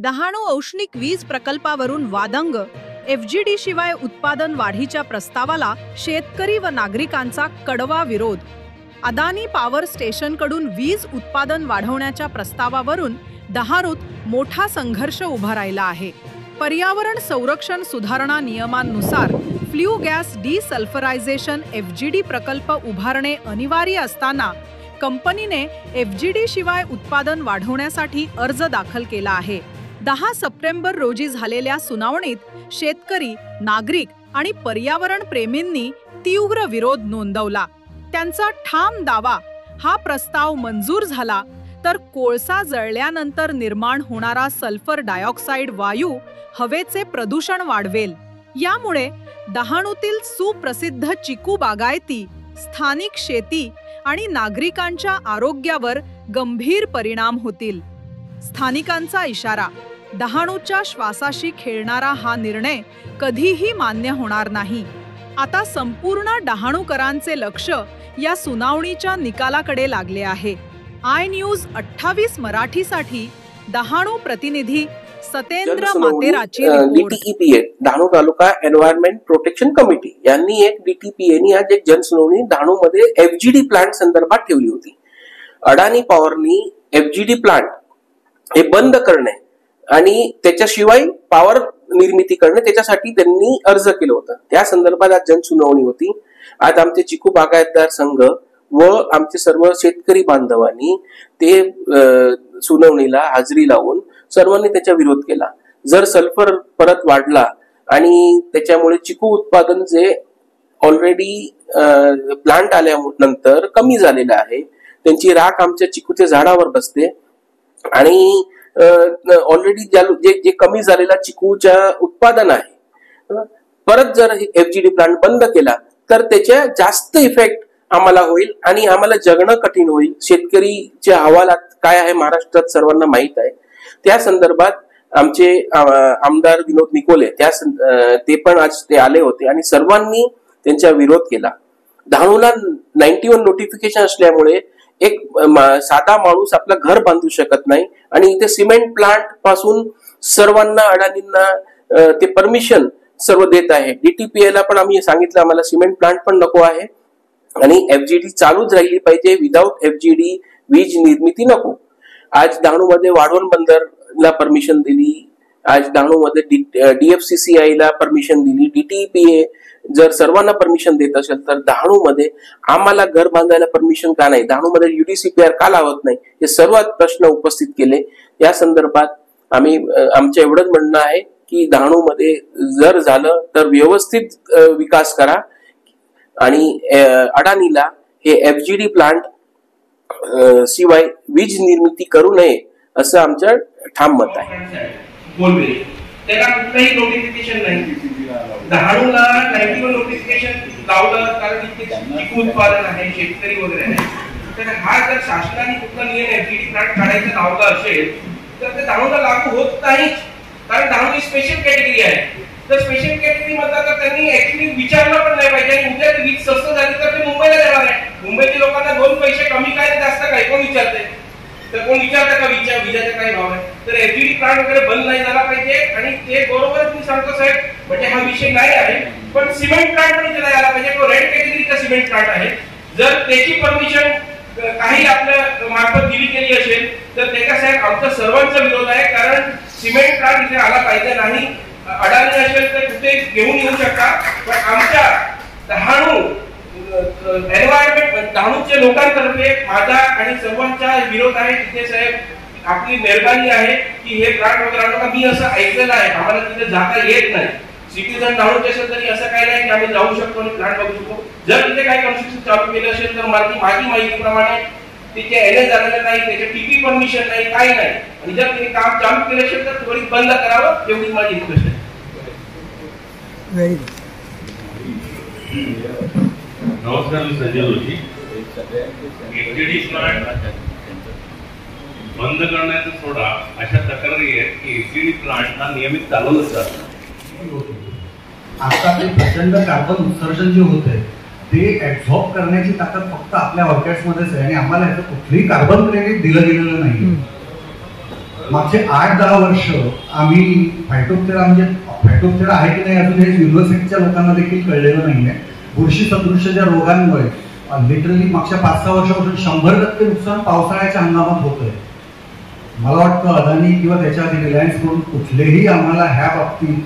डहाणू औष्णिक वीज प्रकल्पावरून वादंग, FGD शिवाय उत्पादन वाढीच्या प्रस्तावाला शेतकरी व नागरिकांचा कडवा विरोध। अदानी पॉवर स्टेशनकडून वीज उत्पादन वाढवण्याच्या प्रस्तावावरून डहाणूत मोठा संघर्ष उभा राहिला आहे। पर्यावरण संरक्षण सुधारणा नियमांनुसार फ्ल्यू गॅस डिसल्फरायझेशन FGD प्रकल्प उभारणे अनिवार्य असताना कंपनीने FGD शिवाय उत्पादन वाढवण्यासाठी अर्ज दाखल केला आहे। 10 सप्टेंबर रोजी झालेल्या सुनावणीत शेतकरी, नागरिक आणि पर्यावरण प्रेमींनी तीव्र विरोध नोंदवला। त्यांचा ठाम दावा, हा प्रस्ताव मंजूर झाला तर कोळसा जळल्यानंतर निर्माण होणारा सल्फर डायऑक्साइड वायू हवेचे प्रदूषण वाढवेल। यामुळे डहाणूतील सुप्रसिद्ध चिकू बागायती, स्थानिक शेती आणि नागरिकांच्या आरोग्यावर गंभीर परिणाम होतील। स्थानिकांचा इशारा, डहाणूच्या श्वासाशी खेळणारा हा निर्णय कधीही मान्य होणार नाही। आता संपूर्ण डहाणूकरांचे लक्ष या सुनावणीच्या निकालाकडे लागले आहे। आय न्यूज 28 मराठीसाठी डहाणू प्रतिनिधी सतेंद्र मातेराची रिपोर्ट। DTEPA डहाणू तालुका एन्व्हायरमेंट प्रोटेक्शन कमिटी यांनी एक DTPA आज एक जनसुनावणी डहाणू मध्ये FGD प्लांट संदर्भात ठेवली होती। अडानी पॉवरनी FGD प्लांट हे बंद करणे आणि त्याच्याशिवाय पॉवर निर्मिती करणे त्याच्यासाठी त्यांनी अर्ज केलं होतं। त्या संदर्भात आज जनसुनावणी होती। आज आमचे चिकू बागायतदार संघ व आमचे सर्व शेतकरी बांधवांनी ते सुनावणीला हाजरी लावून सर्वांनी त्याचा विरोध केला। जर सल्फर परत वाढला आणि त्याच्यामुळे चिकू उत्पादन जे ऑलरेडी प्लांट आल्यानंतर कमी झालेलं आहे, त्यांची राख आमच्या चिकूच्या झाडावर बसते आणि ऑलरेडी जे कमी झालेला चिकूच्या उत्पादन आहे, परत जर FGD प्लांट बंद केला तर त्याच्या जास्त इफेक्ट आम्हाला होईल आणि आम्हाला जगणं कठीण होईल। शेतकरीच्या अहवालात काय आहे महाराष्ट्रात सर्वांना माहित आहे। त्या संदर्भात आमचे आमदार विनोद निकोले ते पण आज ते आले होते आणि सर्वांनी त्यांचा विरोध केला। डहाणूला 91 नोटिफिकेशन असल्यामुळे एक साधा माणूस आपलं घर बांधू शकत नाही आणि इथे सिमेंट प्लांट पासून सर्वांना अडाणींना ते परमिशन सर्व देत आहे। DTPA ला पण आम्ही सांगितलं आम्हाला सिमेंट प्लांट पण नको आहे आणि FGD चालूच राहिली पाहिजे, विदाउट FGD वीज निर्मिती नको। आज डहाणू मध्ये वाढवण बंदरला परमिशन दिली, आज डहाणू मध्ये DFCCI ला परमिशन दिली। DTPA जर सर्वांना परमिशन देत असेल तर डहाणू मध्ये आम्हाला घर बांधायला परमिशन का नाही, डहाणू मध्ये UDCPR का लावत नाही, हे सर्व प्रश्न उपस्थित केले। या संदर्भात आम्ही आमचं एवढंच म्हणणं आहे की डहाणू मध्ये जर झालं तर व्यवस्थित विकास करा आणि अडानीला हे FGD प्लांट शिवाय वीज निर्मिती करू नये असं आमचं ठाम मत आहे। त्याला कुठलंही नोटिफिकेशन नाही। डहाणूला 91 नोटिफिकेशन लावलं कारण इथे चिकू उत्पादन आहे, शेतकरी वगैरे आहे। तर हा जर शासनाने कुठला नियम FGD प्लांट काढायचा लावला असेल तर ते डहाणूला लागू होत नाही, कारण डहाणू ही स्पेशल कॅटेगरी आहे। तर स्पेशल कॅटेगरी मध्ये तर त्यांनी ऍक्च्युअली विचारलं पण नाही पाहिजे आणि उद्या वीज स्वस्त झाली तर ते मुंबईला जाणार आहे। मुंबईतील लोकांना 2 पैसे कमी काय जास्त काय कोण विचारते? तर कोण विचारतं का विजेचा काय भाव आहे? तर FGD प्लांट वगैरे बंद नाही झाला पाहिजे आणि ते बरोबरच मी सांगतो साहेब, म्हणजे हा विषय नाही आहे, पण सिमेंट प्लांट पण इथे नाही आला पाहिजे। तो रेड कॅटेगरीचा सिमेंट प्लांट आहे। जर त्याची परमिशन काही आपल्या मार्फत दिली गेली असेल तर त्याच्या साहेब आमचा सर्वांचा विरोध आहे, कारण सिमेंट प्लांट इथे आला पाहिजे नाही। अडाणी असेल तर कुठे घेऊन येऊ शकता, पण आमच्या डहाणू एन्व्हायरमेंट डहाणूच्या लोकांतर्फे माझा आणि सर्वांचा विरोध आहे। तिथे साहेब आपली मेहरबानी आहे की हे प्लांट वगैरे आणू नका। मी असं ऐकलेलं आहे, आम्हाला तिथे जाता येत नाही। सिटीजन डहाणूचे असेल तरी असं काही नाही की आम्ही जाऊ शकतो आणि प्लांट बघू शकतो। जर तिथे काही कन्स्ट्रक्शन चालू केलं असेल तर माझी माहितीप्रमाणे तिथे NS झालेलं नाही, त्याचे TP परमिशन नाही, काही नाही। आणि जर तिने काम चालू केलं असेल तर त्वरित बंद करावं, एवढी माझी रिक्वेस्ट आहे। नमस्कार, मी संजय जोशी। FGD प्लांट बंद करण्याचा सोडा अशा तक्रारी आहेत की FGD प्लांट हा नियमित चालवलाच जात नाही। आता ते प्रचंड कार्बन उत्सर्जन जे होत आहे ते ऍब्झॉर्ब करण्याची ताकद फक्त आपल्या ऑर्किड्स मध्येच आहे आणि आम्हाला याचं कुठलंही कार्बन क्रेडिट दिलं गेलेलं नाही। मागचे 8-10 वर्ष आम्ही फायटोप्टेरा म्हणजे फायटोप्टेरा आहे की नाही अजून हे युनिव्हर्सिटीच्या लोकांना देखील कळलेलं नाहीये. बुरशी सदृश्य रोगांमुळे लिटरली मागच्या 5-6 वर्षापासून 100% नुकसान पावसाळ्याच्या हंगामात होतंय. मला वाटतं अदानी किंवा त्याच्या आधी रिलायन्स कडून कुठलेही आम्हाला ह्या बाबतीत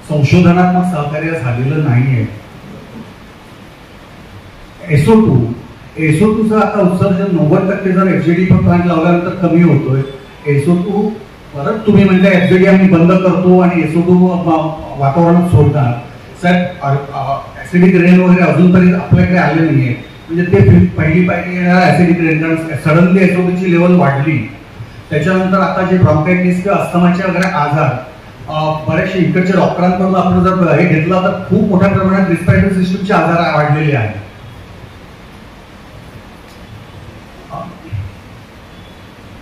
संशोधनात्मक सहकार्य झालेलं नाहीये. SO2चं आता उत्सर्जन 90% जर FGD प्लांट लावल्यानंतर कमी होतोय. SO2 परत तुम्ही म्हणता FGD आम्ही बंद करतो आणि SO2 वातावरणात सोडणार. साहेब ऍसिडिक रेन वगैरे अजूनपर्यंत आपल्याकडे आले नाहीये. म्हणजे ते पहिली येणारा ऍसिडिक रेन, कारण सडनली SO2ची लेवल वाढली. त्याच्यानंतर आता जे ब्रॉन्कायटिस किंवा अस्थमाचे वगैरे आजार बरेचसे इकडच्या डॉक्टरांकडून आपण जर हे घेतलं तर खूप मोठ्या प्रमाणात रिस्पिरेटरी सिस्टमचे आजार वाढलेले आहेत.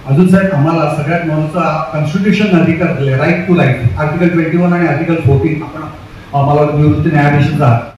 अजून साहेब आम्हाला सगळ्यात महत्वाचा कॉन्स्टिट्यूशन अधिकार दिले, राईट टू लाईफ, आर्टिकल 21 आणि आर्टिकल 14. आपण मला निवृत्ती न्यायाधीशांचा